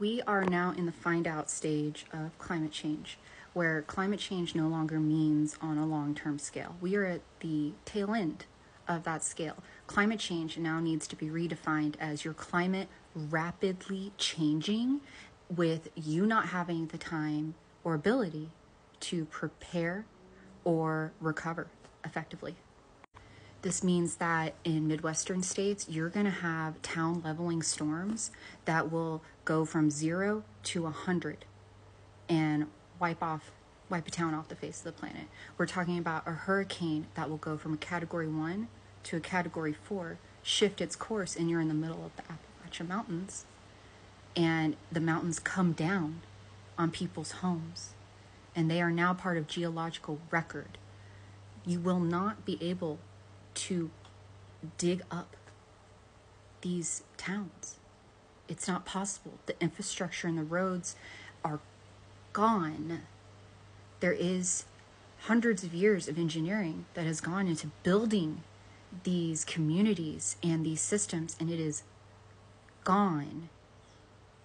We are now in the find out stage of climate change, where climate change no longer means on a long-term scale. We are at the tail end of that scale. Climate change now needs to be redefined as your climate rapidly changing with you not having the time or ability to prepare or recover effectively. This means that in Midwestern states, you're going to have town leveling storms that will go from 0 to 100 and wipe a town off the face of the planet. We're talking about a hurricane that will go from a category 1 to a category 4, shift its course, and you're in the middle of the Appalachian Mountains. And the mountains come down on people's homes, and they are now part of geological record. You will not be able to dig up these towns. It's not possible. The infrastructure and the roads are gone. There is hundreds of years of engineering that has gone into building these communities and these systems, and it is gone.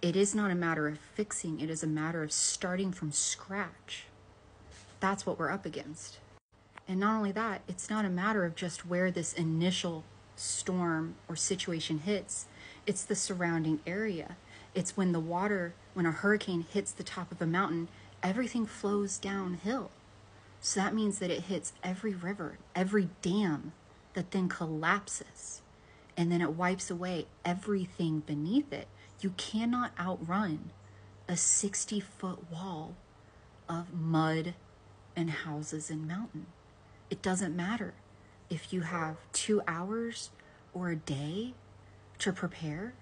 It is not a matter of fixing, it is a matter of starting from scratch. That's what we're up against. And not only that, it's not a matter of just where this initial storm or situation hits. It's the surrounding area. It's when when a hurricane hits the top of a mountain, everything flows downhill. So that means that it hits every river, every dam that then collapses. And then it wipes away everything beneath it. You cannot outrun a 60-foot wall of mud and houses and mountain. It doesn't matter if you have 2 hours or a day to prepare.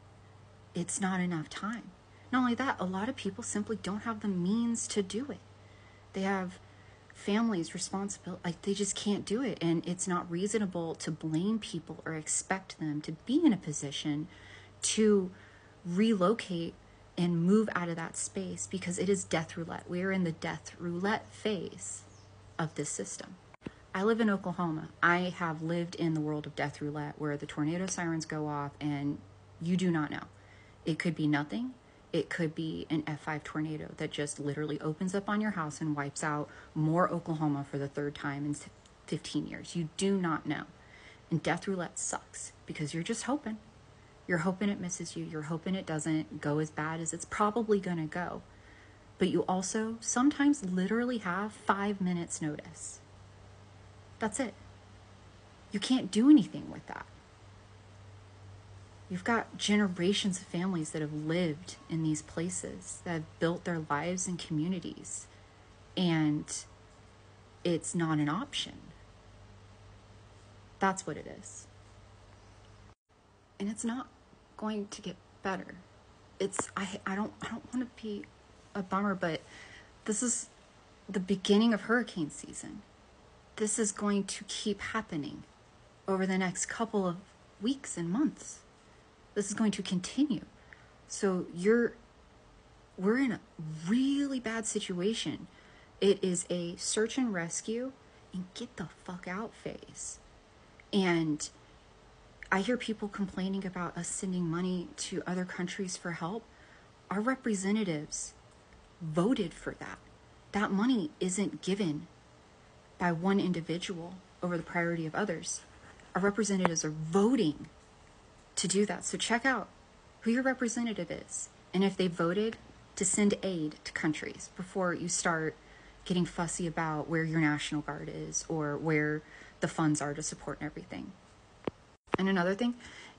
It's not enough time. Not only that, a lot of people simply don't have the means to do it. They have families responsible, like they just can't do it. And it's not reasonable to blame people or expect them to be in a position to relocate and move out of that space, because it is death roulette. We are in the death roulette phase of this system. I live in Oklahoma. I have lived in the world of death roulette where the tornado sirens go off and you do not know. It could be nothing. It could be an F5 tornado that just literally opens up on your house and wipes out more Oklahoma for the third time in 15 years. You do not know. And death roulette sucks because you're just hoping. You're hoping it misses you. You're hoping it doesn't go as bad as it's probably going to go. But you also sometimes literally have 5 minutes notice. That's it. You can't do anything with that. You've got generations of families that have lived in these places, that have built their lives and communities, and it's not an option. That's what it is. And it's not going to get better. I don't want to be a bummer, but this is the beginning of hurricane season. This is going to keep happening over the next couple of weeks and months. This is going to continue. So we're in a really bad situation. It is a search and rescue and get the fuck out phase. And I hear people complaining about us sending money to other countries for help. Our representatives voted for that. That money isn't given by one individual over the priority of others. Our representatives are voting to do that. So check out who your representative is and if they voted to send aid to countries before you start getting fussy about where your National Guard is or where the funds are to support everything. And another thing,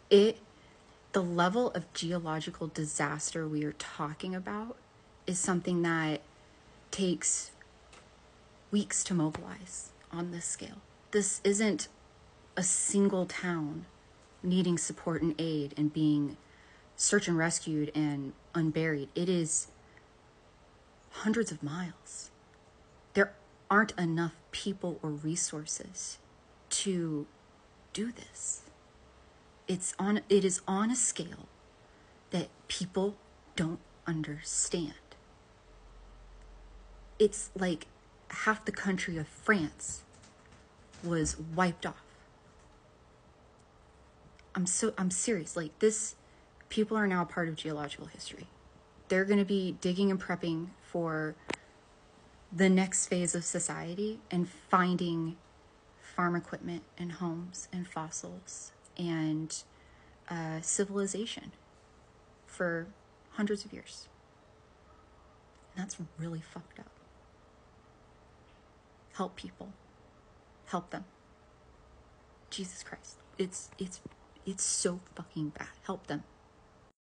the level of geological disaster we are talking about is something that takes weeks to mobilize on this scale. This isn't a single town needing support and aid and being search and rescued and unburied. It is hundreds of miles. There aren't enough people or resources to do this. It is on a scale that people don't understand. It's like half the country of France was wiped off. I'm serious. Like this, people are now part of geological history. They're going to be digging and prepping for the next phase of society and finding farm equipment and homes and fossils and civilization for hundreds of years. And that's really fucked up. Help people. Help them. Jesus Christ. It's so fucking bad. Help them.